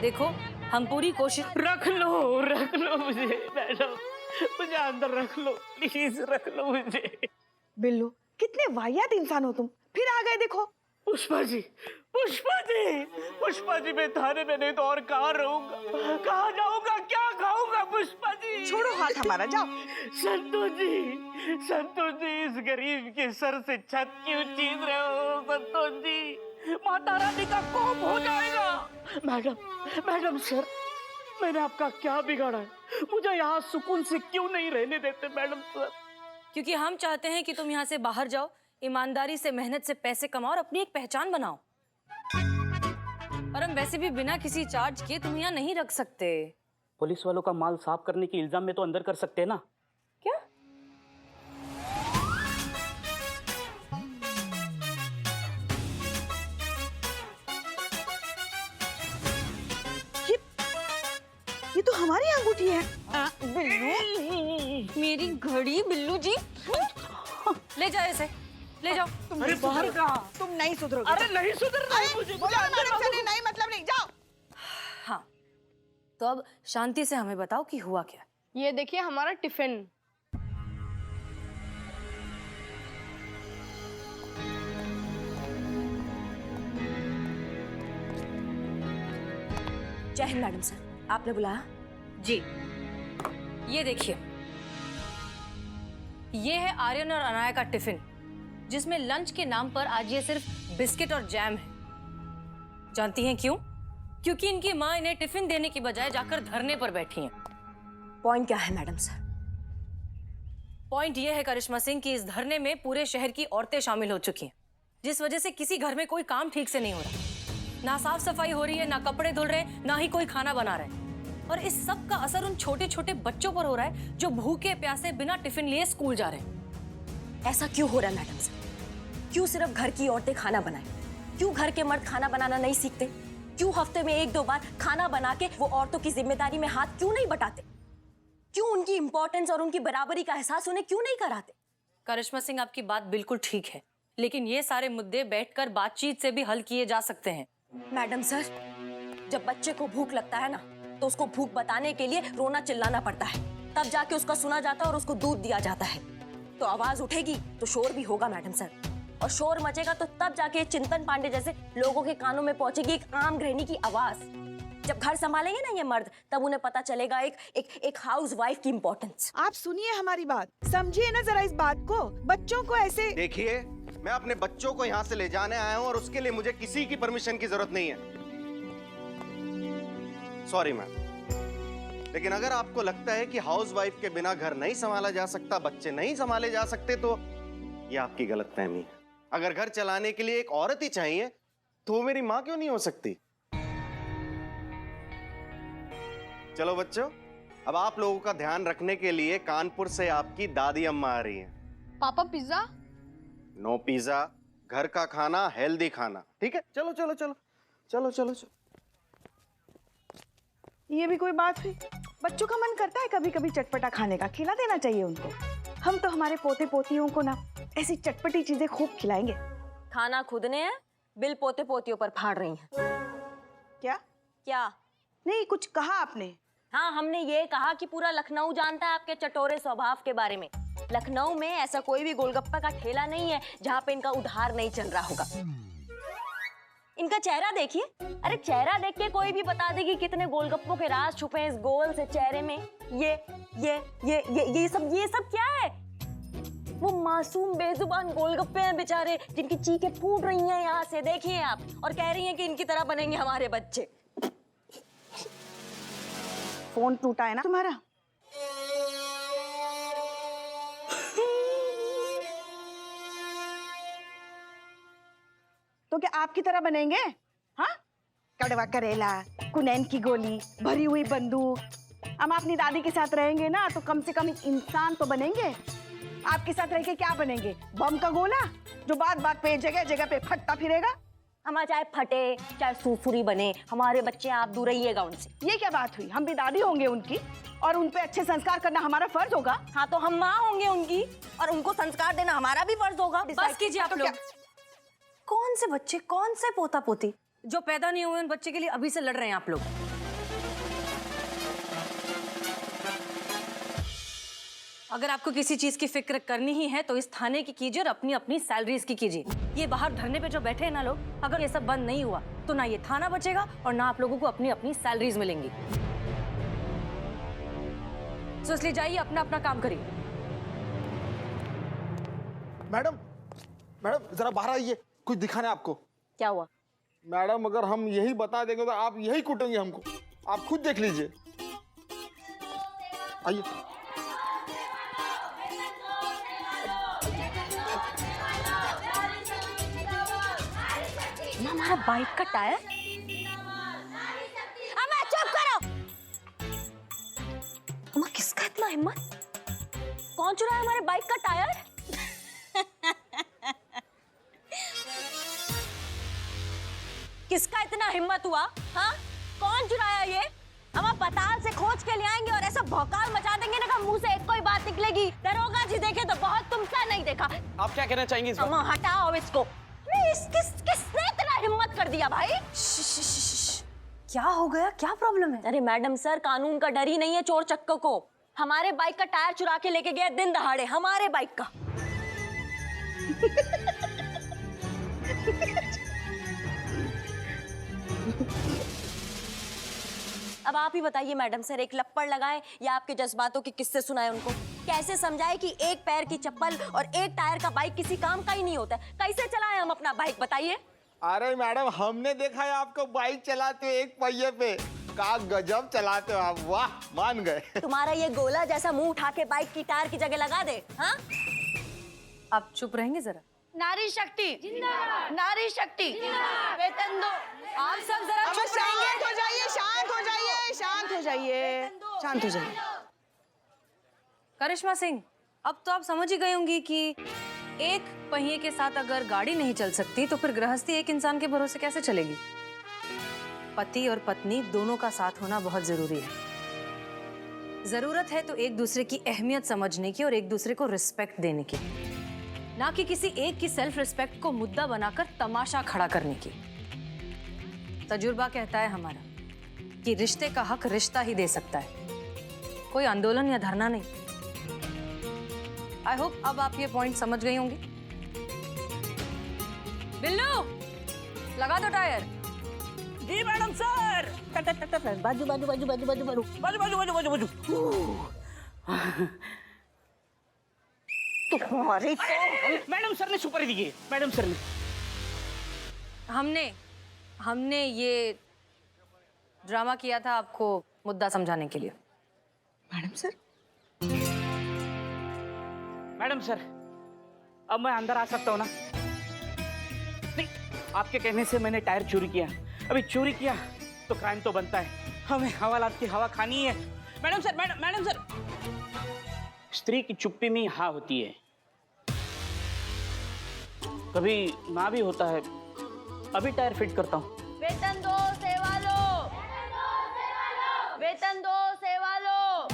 देखो हम पूरी कोशिश। रख लो मुझे मैडम, मुझे अंदर रख लो प्लीज, रख लो मुझे। बिल्लू कितने वाहियात इंसान हो तुम, फिर आ गए देखो। पुष्पा जी, पुष्पा जी मैं थाने में नहीं तो और कहाँ रहूंगा, कहाँ जाऊंगा, क्या खाऊंगा पुष्पा जी। छोड़ो हाथ हमारा, जाओ। संतोष जी इस गरीब के सर से छत क्यों छीन रहे हो संतोष जी, माता रानी का कोप हो जाएगा। मैडम सर, मैंने आपका क्या बिगाड़ा है, मुझे यहाँ सुकून से क्यों नहीं रहने देते मैडम सर? क्योंकि हम चाहते हैं कि तुम यहाँ से बाहर जाओ, ईमानदारी से मेहनत से पैसे कमाओ और अपनी एक पहचान बनाओ। और हम वैसे भी बिना किसी चार्ज के तुम यहाँ नहीं रख सकते। पुलिस वालों का माल साफ करने के इल्जाम में तो अंदर कर सकते हैं ना? क्या? ये तो हमारी अंगूठी है। बिल्लू, मेरी घड़ी। बिल्लू जी ले जाओ इसे, ले जाओ। अरे बाहर कहाँ? तुम नहीं सुधरोगे। अरे नहीं सुधरना है मुझे, बोलो मैडम से नहीं मतलब नहीं, जाओ। हाँ तो अब शांति से हमें बताओ कि हुआ क्या। ये देखिए हमारा टिफिन। जय हिंद मैडम सर, आपने बुलाया? जी। ये देखिए, ये है आर्यन और अनाया का टिफिन, जिसमें लंच के नाम पर आज ये सिर्फ बिस्किट और जैम है। जानती हैं क्यों? क्योंकि इनकी माँ इन्हें टिफिन देने की बजाय जाकर धरने पर बैठी हैं। पॉइंट क्या है मैडम सर? पॉइंट ये है करिश्मा सिंह कि इस धरने में पूरे शहर की औरतें शामिल हो चुकी हैं, जिस वजह से किसी घर में कोई काम ठीक से नहीं हो रहा। ना साफ सफाई हो रही है, ना कपड़े धुल रहे, ना ही कोई खाना बना रहे। और इस सब का असर उन छोटे छोटे बच्चों पर हो रहा है जो भूखे प्यासे बिना टिफिन लिए स्कूल जा रहे हैं। ऐसा क्यों हो रहा है मैडम सर? क्यों सिर्फ घर की औरतें खाना बनाएं? क्यों घर के मर्द खाना बनाना नहीं सीखते? क्यों हफ्ते में 1-2 बार खाना बना के वो औरतों की जिम्मेदारी में हाथ क्यों नहीं बटाते? क्यों उनकी इंपॉर्टेंस और उनकी बराबरी का एहसास उन्हें क्यों नहीं कराते? करिश्मा सिंह, आपकी बात बिल्कुल ठीक है, लेकिन ये सारे मुद्दे बैठकर बातचीत से भी हल किए जा सकते हैं। मैडम सर, जब बच्चे को भूख लगता है ना, तो उसको भूख बताने के लिए रोना चिल्लाना पड़ता है, तब जाके उसका सुना जाता है और उसको दूध दिया जाता है। तो आवाज उठेगी तो शोर भी होगा मैडम सर, और शोर मचेगा तो तब जाके चिंतन पांडे जैसे लोगों के कानों में पहुंचेगी एक आम गृहिणी की आवाज। जब घर संभालेंगे ना ये मर्द, तब उन्हें पता चलेगा एक हाउस वाइफ की इम्पोर्टेंस। आप सुनिए हमारी बात, समझिए ना जरा इस बात को। बच्चों को ऐसे देखिए, मैं अपने बच्चों को यहाँ से ले जाने आया हूँ और उसके लिए मुझे किसी की परमिशन की जरूरत नहीं है। सॉरी मैम, लेकिन अगर आपको लगता है कि हाउसवाइफ के बिना घर नहीं संभाला जा सकता, बच्चे नहीं संभाले जा सकते, तो ये आपकी गलतफहमी है। अगर घर चलाने के लिए एक औरत ही चाहिए तो वो मेरी माँ क्यों नहीं हो सकती? चलो बच्चों, अब आप लोगों का ध्यान रखने के लिए कानपुर से आपकी दादी अम्मा आ रही हैं। पापा पिज्जा? नो पिज्जा, घर का खाना, हेल्दी खाना, ठीक है? चलो चलो चलो चलो चलो चलो। ये भी कोई बात हुई? बच्चों का मन करता है कभी कभी चटपटा खाने का, खिला देना चाहिए उनको। हम तो हमारे पोते पोतियों को ना ऐसी चटपटी चीजें खूब खिलाएंगे। खाना खुद ने है, बिल पोते पोतियों पर फाड़ रही हैं। क्या? क्या? नहीं, कुछ कहा आपने? हाँ, हमने ये कहा कि पूरा लखनऊ जानता है आपके चटोरे स्वभाव के बारे में। लखनऊ में ऐसा कोई भी गोलगप्पा का ठेला नहीं है जहाँ पे इनका उधार नहीं चल रहा होगा। इनका चेहरा देखिए, अरे चेहरा देख के कोई भी बता देगी कितने गोलगप्पों के राज छुपे हैं इस गोल से चेहरे में। ये सब क्या है? वो मासूम बेजुबान गोलगप्पे हैं बेचारे, जिनकी चीखें फूट रही हैं यहाँ से, देखिए आप, और कह रही हैं कि इनकी तरह बनेंगे हमारे बच्चे। फोन टूटा है ना तुम्हारा? तो क्या आपकी तरह बनेंगे? हाँ, कड़वा करेला, कुनैन की गोली, भरी हुई बंदूक। हम अपनी दादी के साथ रहेंगे ना, तो कम से कम एक इंसान तो बनेंगे। आपके साथ रह के क्या बनेंगे? बम का गोला जो बात बात पे जगह जगह पे फटता फिरेगा। हमारा चाहे फटे चाहे सुरसुरी बने, हमारे बच्चे आप दूर रहिएगा उनसे। ये क्या बात हुई? हम भी दादी होंगे उनकी, और उन पे अच्छे संस्कार करना हमारा फर्ज होगा। हाँ, तो हम माँ होंगे उनकी, और उनको संस्कार देना हमारा भी फर्ज होगा। बस कीजिए आप लोग। कौन से बच्चे, कौन से पोता पोती जो पैदा नहीं हुए, उन बच्चे के लिए अभी से लड़ रहे हैं आप लोग? अगर आपको किसी चीज की फिक्र करनी ही है तो इस थाने की कीजिए और अपनी अपनी सैलरीज की कीजिए। ये बाहर धरने पे जो बैठे हैं ना लोग, अगर ये सब बंद नहीं हुआ तो ना ये थाना बचेगा और ना आप लोगों को अपनी अपनी सैलरीज मिलेंगी। तो इसलिए जाइए, अपना अपना काम करिए। मैडम मैडम जरा बाहर आइए, कुछ दिखाना है आपको। क्या हुआ? मैडम अगर हम यही बता देंगे तो आप यही कूटेंगे हमको, आप खुद देख लीजिए। आइए। हमारा बाइक का टायर? अम्मा चुप करो। अम्मा किसका इतना हिम्मत? कौन चुराया हमारे बाइक का टायर? किसका इतना हिम्मत हुआ? हाँ, कौन चुराया ये? अम्मा पताल से खोज के ले आएंगे और ऐसा भौकाल मचा देंगे ना कि मुंह से एक कोई बात निकलेगी। दरोगा जी देखे तो बहुत, तुमसा नहीं देखा। आप क्या कहना चाहेंगे इस बात? अम्मा हटाओ इसको। किसने इतना हिम्मत कर दिया भाई? क्या हो गया, क्या प्रॉब्लम है? अरे मैडम सर, कानून का डर ही नहीं है चोर चक्कों को। हमारे बाइक का टायर चुरा के लेके गए दिन दहाड़े, हमारे बाइक का। अब आप ही बताइए मैडम सर, एक लप्पड़ लगाए या आपके जज्बातों के किस्से सुनाए उनको? कैसे समझाए कि एक पैर की चप्पल और एक टायर का बाइक किसी काम का ही नहीं होता? कैसे चलाएं हम अपना बाइक, बताइए? अरे मैडम हमने देखा है आपको बाइक चलाते हुए एक पहिए पे। का गजब चलाते हो आप, वाह, मान गए। तुम्हारा ये गोला जैसा मुंह उठा के बाइक की टायर की जगह लगा दे। हाँ, आप चुप रहेंगे जरा? नारी शक्ति जिंदाबाद, नारी शक्ति जिंदाबाद, वेतन दो। आप सब जरा अब चुप रहेंगे। शांत हो जाइए, शांत हो जाइए, शांत हो जाइए, शांत हो जाइए। करिश्मा सिंह, अब तो आप समझ ही गई होंगी कि एक पहिए के साथ अगर गाड़ी नहीं चल सकती तो फिर गृहस्थी एक इंसान के भरोसे कैसे चलेगी? पति और पत्नी दोनों का साथ होना बहुत जरूरी है। जरूरत है तो एक दूसरे की अहमियत समझने की और एक दूसरे को रिस्पेक्ट देने की, ना कि किसी एक की सेल्फ रिस्पेक्ट को मुद्दा बनाकर तमाशा खड़ा करने की। तजुर्बा कहता है हमारा कि रिश्ते का हक रिश्ता ही दे सकता है, कोई आंदोलन या धरना नहीं। आई होप अब आप ये पॉइंट समझ गई होंगी। बिल्लू, लगा दो टायर। जी मैडम सर। बाजू बाजू बाजू बाजू बाजू बाजू बाजू बाजू बाजू बाजू बाजू। तुम्हारी मैडम सर ने सुपारी दी है, मैडम सर ने। हमने ये ड्रामा किया था आपको मुद्दा समझाने के लिए। मैडम सर, मैडम सर, अब मैं अंदर आ सकता हूँ ना? नहीं, आपके कहने से मैंने टायर चोरी किया। अभी चोरी किया तो क्राइम तो बनता है, हमें हवालात की हवा खानी है। मैडम सर, मैडम सर, स्त्री की चुप्पी में हाँ होती है, कभी ना भी होता है। अभी टायर फिट करता हूँ। वेतन दो सेवा लो, वेतन दो सेवा लो।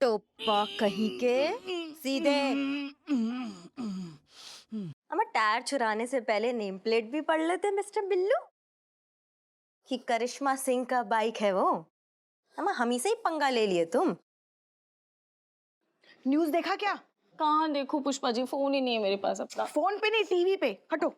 टोपा कहीं के सीधे। अम्मा टायर चुराने से पहले नेम प्लेट भी पढ़ लेते मिस्टर बिल्लू कि करिश्मा सिंह का बाइक है वो। अम्मा हम ही से ही पंगा ले लिए तुम। न्यूज़ देखा क्या? कहाँ देखूं पुष्पा जी, फोन ही नहीं है मेरे पास अपना। फोन पे नहीं, टीवी पे। हटो।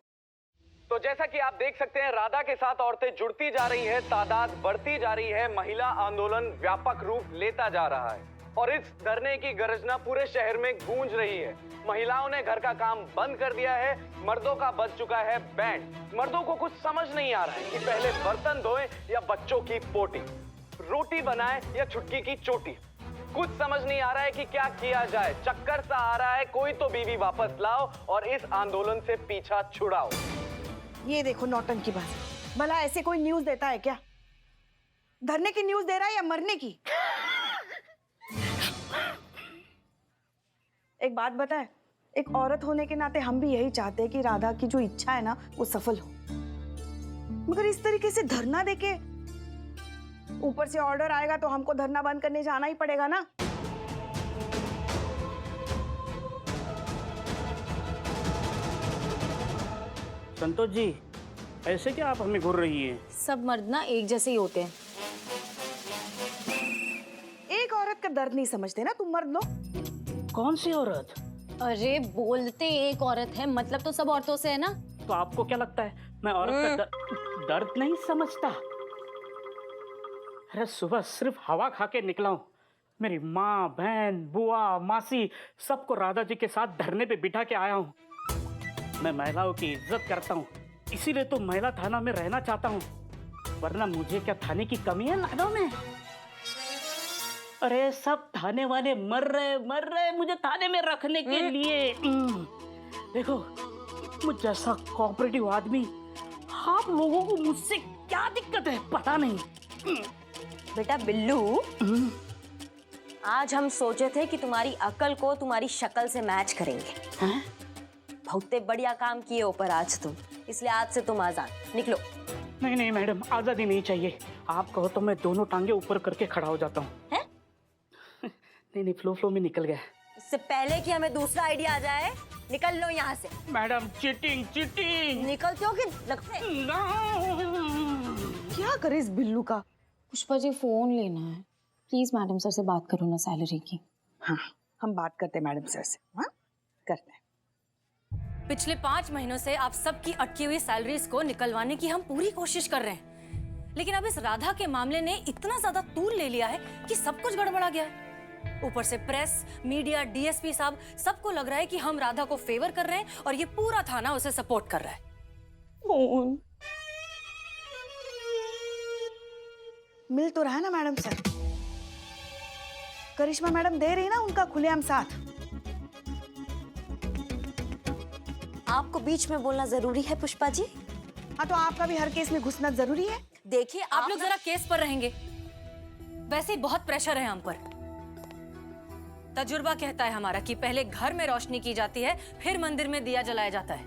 तो जैसा कि आप देख सकते हैं, राधा के साथ औरतें जुड़ती जा रही हैं, तादाद बढ़ती जा रही है, महिला आंदोलन व्यापक रूप लेता जा रहा है और इस धरने की गर्जना पूरे शहर में गूंज रही है। महिलाओं ने घर का काम बंद कर दिया है, मर्दों का बज चुका है बैंड। मर्दों को कुछ समझ नहीं आ रहा है कि पहले बर्तन धोएं या बच्चों की पोटी, रोटी बनाए या छुटकी की चोटी। कुछ समझ नहीं आ रहा है कि क्या किया जाए। चक्कर सा आ रहा है, कोई तो बीवी वापस लाओ और इस आंदोलन से पीछा छुड़ाओ। ये देखो नौटंकी बात। भला ऐसे कोई न्यूज़ देता है क्या? धरने की न्यूज़ दे रहा है या मरने की? एक बात बताए, एक औरत होने के नाते हम भी यही चाहते हैं कि राधा की जो इच्छा है ना वो सफल हो, मगर इस तरीके से धरना देके ऊपर से ऑर्डर आएगा तो हमको धरना बंद करने जाना ही पड़ेगा ना। संतोष जी, ऐसे क्या आप हमें घूर रही हैं? सब मर्द ना एक जैसे ही होते हैं। एक औरत का दर्द नहीं समझते ना तुम मर्द लोग। कौन सी औरत? अरे बोलते एक औरत है, मतलब तो सब औरतों से है ना। तो आपको क्या लगता है मैं औरत का दर्द नहीं समझता? अरे सुबह सिर्फ हवा खा के निकला हूँ। मेरी माँ, बहन, बुआ, मासी सबको राधा जी के साथ धरने पे बिठा के आया हूँ। मैं महिलाओं की इज्जत करता हूँ, इसीलिए तो महिला थाना में रहना चाहता हूँ, वरना मुझे क्या थाने की कमी है लाडो में? अरे सब थाने वाले मर रहे मुझे थाने में रखने के लिए। देखो मुझ जैसा कोऑपरेटिव आदमी, आप लोगों को मुझसे क्या दिक्कत है पता नहीं। बेटा बिल्लू, आज हम सोचे थे कि तुम्हारी अकल को तुम्हारी शक्ल से मैच करेंगे। हैं? बहुत बढ़िया काम किए ऊपर आज तुम, इसलिए आज से तुम आजाद। निकलो। नहीं नहीं मैडम, आजादी नहीं चाहिए। आप कहो तो मैं दोनों टांगे ऊपर करके खड़ा हो जाता हूँ। हैं? नहीं फ्लो में निकल गया। इससे पहले कि हमें दूसरा आइडिया आ जाए, निकल लो यहाँ से। Madam cheating. निकलते हो कि लगते? क्या करे इस बिल्लू का। पुष्पा जी फोन लेना है, प्लीज मैडम सर से बात करो ना सैलरी की। हाँ, हम बात करते हैं मैडम सर से। हाँ, करते हैं। पिछले 5 महीनों से आप सबकी अटकी हुई सैलरीज को निकलवाने की हम पूरी कोशिश कर रहे हैं, लेकिन अब इस राधा के मामले ने इतना ज्यादा तूल ले लिया है कि सब कुछ गड़बड़ा गया है। ऊपर से प्रेस, मीडिया, डीएसपी साहब सबको लग रहा है कि हम राधा को फेवर कर रहे हैं और ये पूरा थाना उसे सपोर्ट कर रहा है। मिल तो रहा है ना मैडम सर? करिश्मा मैडम दे रही ना उनका खुलेआम साथ। आपको बीच में बोलना जरूरी है पुष्पा जी? हाँ, तो आपका भी हर केस में घुसना जरूरी है। देखिए आप लोग जरा केस पर रहेंगे, वैसे ही बहुत प्रेशर है हम पर। तजुर्बा कहता है हमारा कि पहले घर में रोशनी की जाती है, फिर मंदिर में दिया जलाया जाता है।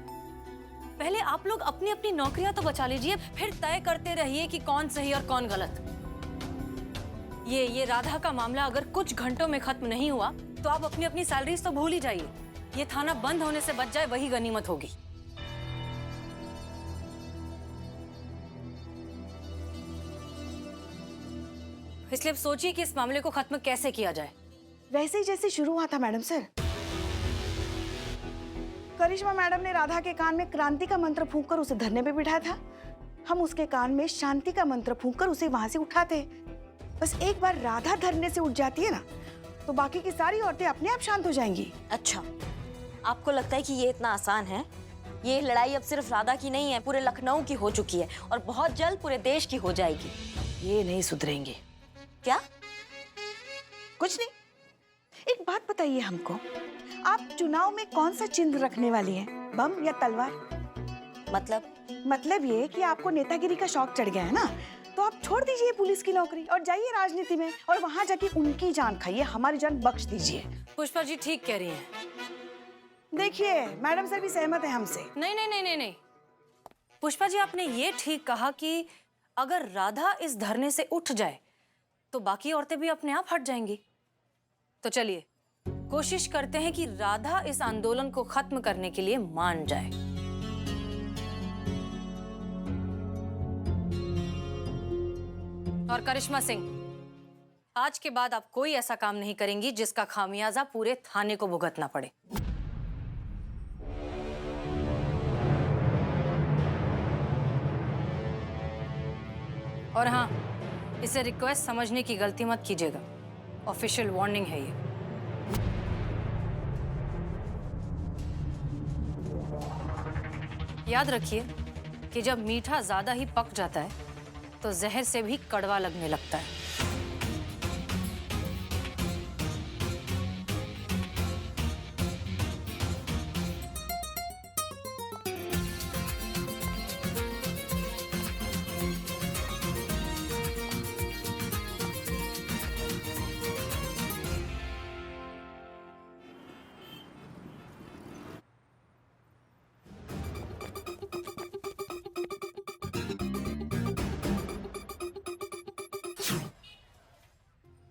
पहले आप लोग अपनी अपनी नौकरियां तो बचा लीजिए, फिर तय करते रहिए कि कौन सही और कौन गलत। ये राधा का मामला अगर कुछ घंटों में खत्म नहीं हुआ तो आप अपनी अपनी सैलरीज तो भूल ही जाइए। ये थाना बंद होने से बच जाए वही गनीमत होगी। इसलिए अब सोचिए कि इस मामले को खत्म कैसे किया जाए। वैसे ही जैसे शुरू हुआ था मैडम सर। करिश्मा मैडम ने राधा के कान में क्रांति का मंत्र फूंककर उसे धरने पे बिठाया था। हम उसके कान में शांति का मंत्र फूंककर उसे वहां से उठाते। बस एक बार राधा धरने से उठ जाती है ना, तो बाकी की सारी औरतें अपने आप शांत हो जाएंगी। अच्छा, आपको लगता है कि ये इतना आसान है? ये लड़ाई अब सिर्फ राधा की नहीं है, पूरे लखनऊ की हो चुकी है और बहुत जल्द पूरे देश की हो जाएगी। ये नहीं सुधरेंगे। क्या? कुछ नहीं। एक बात बताइए हमको, आप चुनाव में कौन सा चिन्ह रखने वाली हैं? बम या तलवार? मतलब ये कि आपको नेतागिरी का शौक चढ़ गया है ना, तो आप छोड़ दीजिए पुलिस की नौकरी और जाइए राजनीति में और वहां जाके उनकी जान खाइए, हमारी जान बख्श दीजिए। पुष्पा जी ठीक कह रही हैं। देखिए मैडम सर भी सहमत है हमसे। नहीं। पुष्पा जी आपने ये ठीक कहा कि अगर राधा इस धरने से उठ जाए तो बाकी औरतें भी अपने आप हट जाएंगी। तो चलिए कोशिश करते हैं कि राधा इस आंदोलन को खत्म करने के लिए मान जाए। और करिश्मा सिंह, आज के बाद आप कोई ऐसा काम नहीं करेंगी जिसका खामियाजा पूरे थाने को भुगतना पड़े। और हाँ, इसे रिक्वेस्ट समझने की गलती मत कीजिएगा, ऑफिशियल वार्निंग है ये। याद रखिए कि जब मीठा ज्यादा ही पक जाता है तो जहर से भी कड़वा लगने लगता है।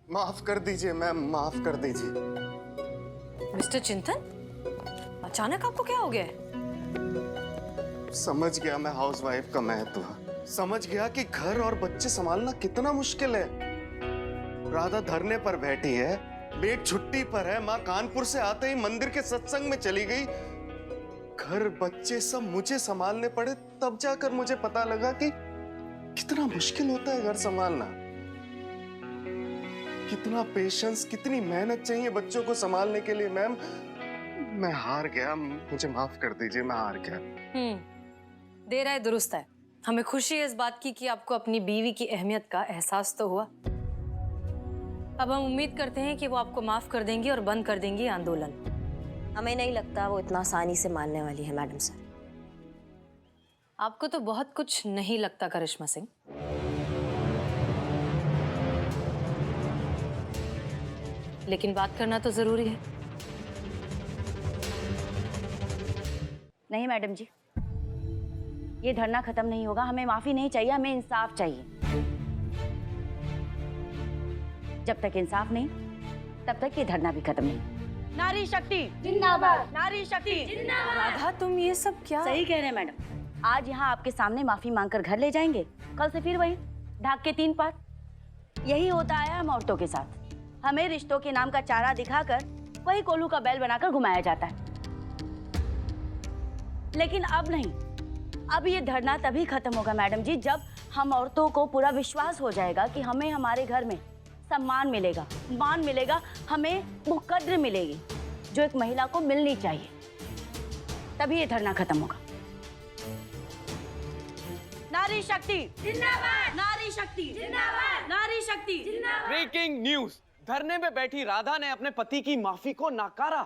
माफ कर दीजिए मैम, माफ कर दीजिए। मिस्टर चिंतन, अचानक आपको क्या हो गया है? समझ गया मैं हाउसवाइफ का महत्व, समझ गया कि घर और बच्चे संभालना कितना मुश्किल है। राधा धरने पर बैठी है, बेट छुट्टी पर है, माँ कानपुर से आते ही मंदिर के सत्संग में चली गई, घर बच्चे सब मुझे संभालने पड़े। तब जाकर मुझे पता लगा कि कितना मुश्किल होता है घर संभालना, कितना पेशेंस, कितनी मेहनत चाहिए बच्चों को संभालने के लिए। मैम मैं हार गया, मुझे माफ कर दीजिए, मैं हार गया। देर है दुरुस्त है। हमें खुशी है इस बात की कि आपको अपनी बीवी की अहमियत का एहसास तो हुआ। अब हम उम्मीद करते हैं कि वो आपको माफ कर देंगी और बंद कर देंगी आंदोलन। हमें नहीं लगता वो इतना आसानी से मानने वाली है मैडम सर। आपको तो बहुत कुछ नहीं लगता करिश्मा सिंह। लेकिन बात करना तो जरूरी है। नहीं मैडम जी, ये धरना खत्म नहीं होगा। हमें माफी नहीं चाहिए, हमें इंसाफ चाहिए। जब तक इंसाफ नहीं तब तक ये धरना भी खत्म नहीं। नारी शक्ति जिंदाबाद, नारी शक्ति जिंदाबाद। राधा तुम ये सब क्या? सही कह रहे हैं मैडम। आज यहाँ आपके सामने माफी मांगकर घर ले जाएंगे, कल से फिर वही ढाक के 3 पात। यही होता है हम औरतों के साथ। हमें रिश्तों के नाम का चारा दिखाकर वही कोल्हू का बैल बनाकर घुमाया जाता है। लेकिन अब नहीं, अब ये धरना तभी खत्म होगा मैडम जी जब हम औरतों को पूरा विश्वास हो जाएगा कि हमें हमारे घर में सम्मान मिलेगा, मान मिलेगा, हमें वो कद्र मिलेगी जो एक महिला को मिलनी चाहिए। तभी ये धरना खत्म होगा। नारी शक्ति जिंदाबाद, नारी शक्ति जिंदाबाद, नारी शक्ति जिंदाबाद। ब्रेकिंग न्यूज, धरने में बैठी राधा ने अपने पति की माफी को नकारा।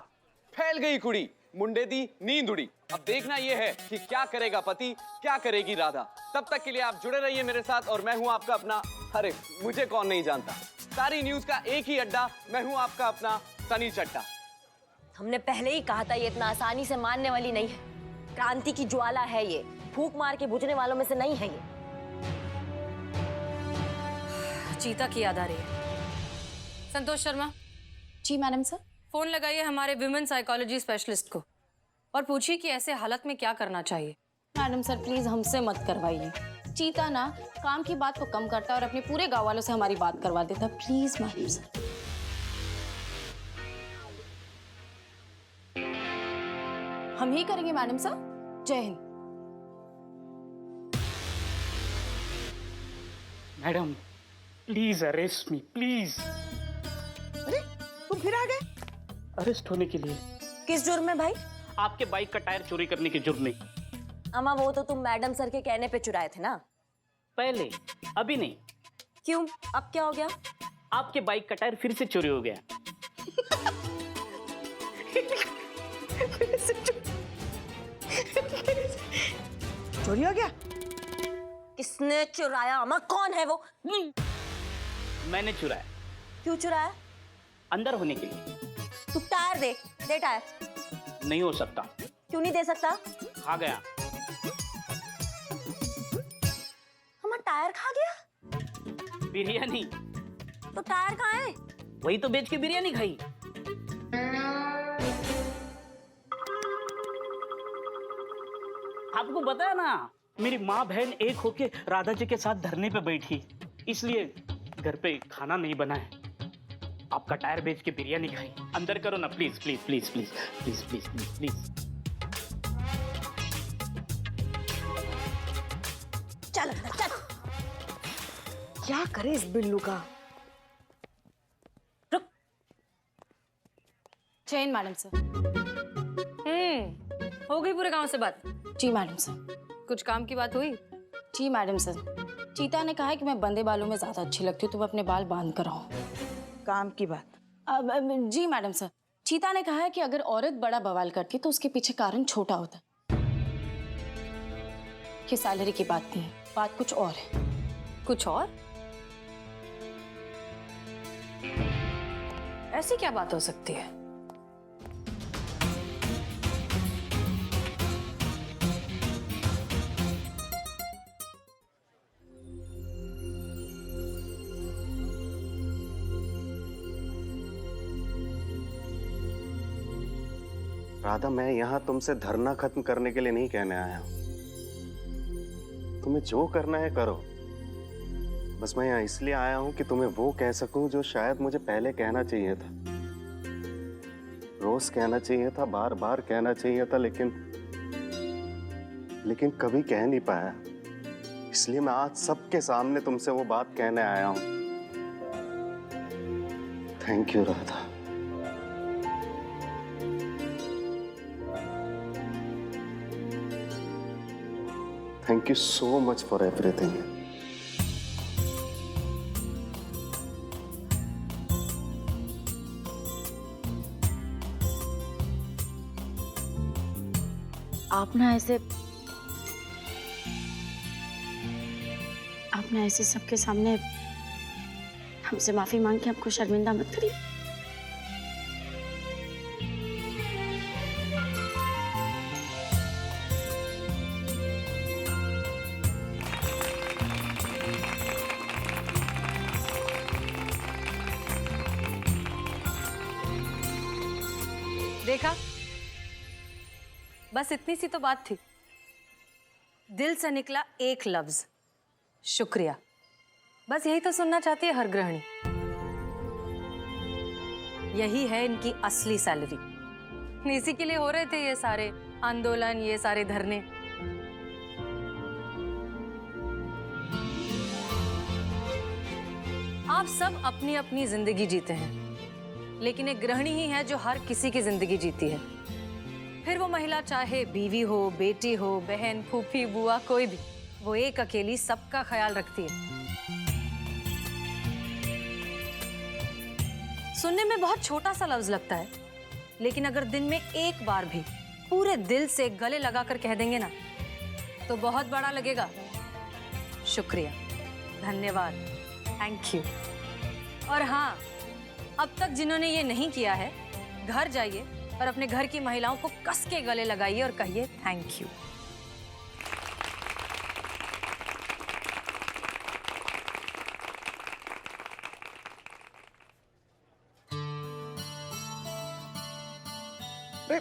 फैल गई कुड़ी, मुंडे दी नींद उड़ी। अब देखना यह है कि क्या करेगा पति, क्या करेगी राधा। तब तक के लिए आप जुड़े रहिए मेरे साथ और मैं हूं आपका अपना, अरे मुझे कौन नहीं जानता, सारी न्यूज का एक ही अड्डा, मैं हूं आपका अपना सनी चड्डा। हमने पहले ही कहा था ये इतना आसानी से मानने वाली नहीं है। क्रांति की ज्वाला है ये, फूंक मार के बुझने वालों में से नहीं है ये। चीता की याद आ रही है। संतोष शर्मा। जी मैडम सर। फोन लगाइए हमारे विमेन साइकोलॉजी स्पेशलिस्ट को और पूछिए कि ऐसे हालत में क्या करना चाहिए। मैडम सर प्लीज हमसे मत करवाइए। चीता ना काम की बात को कम करता है और अपने पूरे गांव वालों से हमारी बात करवा देता। Please madam sir. हम ही करेंगे मैडम सर। जय Hind. Madam please arrest me please. अरे तुम फिर आ गए? अरेस्ट होने के लिए? किस जुर्म में भाई? आपके बाइक का टायर चोरी करने के जुर्म में। अम्मा वो तो तुम मैडम सर के कहने पे चुराए थे ना? पहले, अभी नहीं। क्यों, अब क्या हो गया? आपके बाइक का टायर फिर से चोरी हो गया। चोरी हो गया? किसने चुराया अम्मा? कौन है वो? मैंने चुराया। क्यों चुराया? अंदर होने के लिए। तू टायर दे टायर। नहीं हो सकता। क्यों नहीं दे सकता? खा गया। अम्मा टायर खा गया? बिरयानी। तो टायर कहाँ है? वही तो बेच के बिरयानी खाई। आपको पता है ना, मेरी माँ बहन एक होके राधा जी के साथ धरने पे बैठी, इसलिए घर पे खाना नहीं बना है। आपका टायर बेच के बिरयानी खाई। अंदर करो ना please please please please please please please please. चल चल। क्या करे इस बिल्लू का? जय हिंद मैडम सर। हो गई पूरे गांव से बात? जी मैडम सर। कुछ काम की बात हुई? जी मैडम सर, चीता ने कहा है कि मैं बंदे बालों में ज्यादा अच्छी लगती हूँ तो मैं अपने बाल बांध कर आऊँ। काम की बात? जी मैडम सर, चीता ने कहा है कि अगर औरत बड़ा बवाल करती तो उसके पीछे कारण छोटा होता। कि सैलरी की बात नहीं है, बात कुछ और है। कुछ और? ऐसी क्या बात हो सकती है? राधा मैं यहाँ तुमसे धरना खत्म करने के लिए नहीं कहने आया हूँ। तुम्हें जो करना है करो। बस मैं यहाँ इसलिए आया हूँ कि तुम्हें वो कह सकूं जो शायद मुझे पहले कहना चाहिए था, रोज कहना चाहिए था, बार बार कहना चाहिए था, लेकिन कभी कह नहीं पाया। इसलिए मैं आज सबके सामने तुमसे वो बात कहने आया हूँ। Thank you Radha. Thank you so much for everything. आप ना ऐसे सबके सामने हमसे माफी मांग के आपको शर्मिंदा मत करिए। देखा, बस इतनी सी तो बात थी। दिल से निकला एक लफ्ज, शुक्रिया। बस यही तो सुनना चाहती है हर गृहिणी। यही है इनकी असली सैलरी। इसी के लिए हो रहे थे ये सारे आंदोलन, ये सारे धरने। आप सब अपनी अपनी जिंदगी जीते हैं, लेकिन एक गृहिणी ही है जो हर किसी की जिंदगी जीती है। फिर वो महिला चाहे बीवी हो, बेटी हो, बहन, फूफी, बुआ, कोई भी, वो एक अकेली सबका ख्याल रखती है। सुनने में बहुत छोटा सा लफ्ज लगता है, लेकिन अगर दिन में एक बार भी पूरे दिल से गले लगाकर कह देंगे ना, तो बहुत बड़ा लगेगा। शुक्रिया, धन्यवाद, थैंक यू। और हाँ, अब तक जिन्होंने ये नहीं किया है, घर जाइए और अपने घर की महिलाओं को कस के गले लगाइए और कहिए थैंक यू। अरे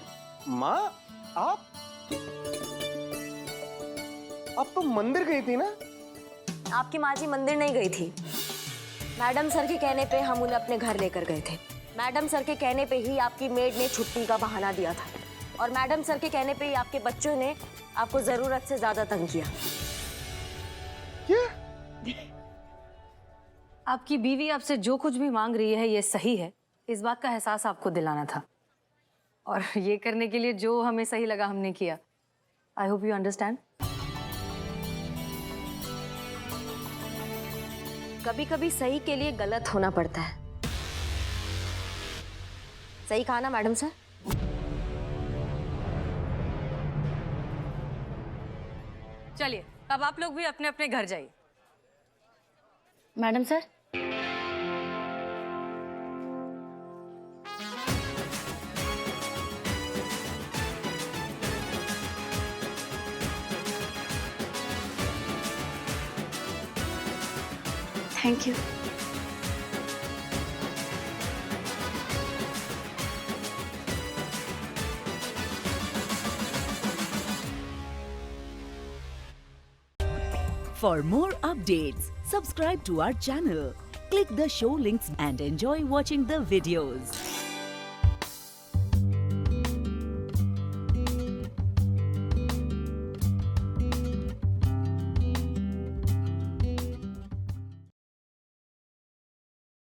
माँ, आप तो मंदिर गई थी ना? आपकी माँ जी मंदिर नहीं गई थी। मैडम सर के कहने पे हम उन्हें अपने घर लेकर गए थे। मैडम सर के कहने पे ही आपकी मेड ने छुट्टी का बहाना दिया था, और मैडम सर के कहने पे ही आपके बच्चों ने आपको जरूरत से ज्यादा तंग किया। क्या? आपकी बीवी आपसे जो कुछ भी मांग रही है ये सही है, इस बात का एहसास आपको दिलाना था, और ये करने के लिए जो हमें सही लगा हमने किया। I hope you understand. कभी कभी सही के लिए गलत होना पड़ता है। सही कहा ना मैडम सर? चलिए, अब आप लोग भी अपने अपने घर जाइए। Madam sir, thank you. For more updates, subscribe to our channel, click the show links and enjoy watching the videos.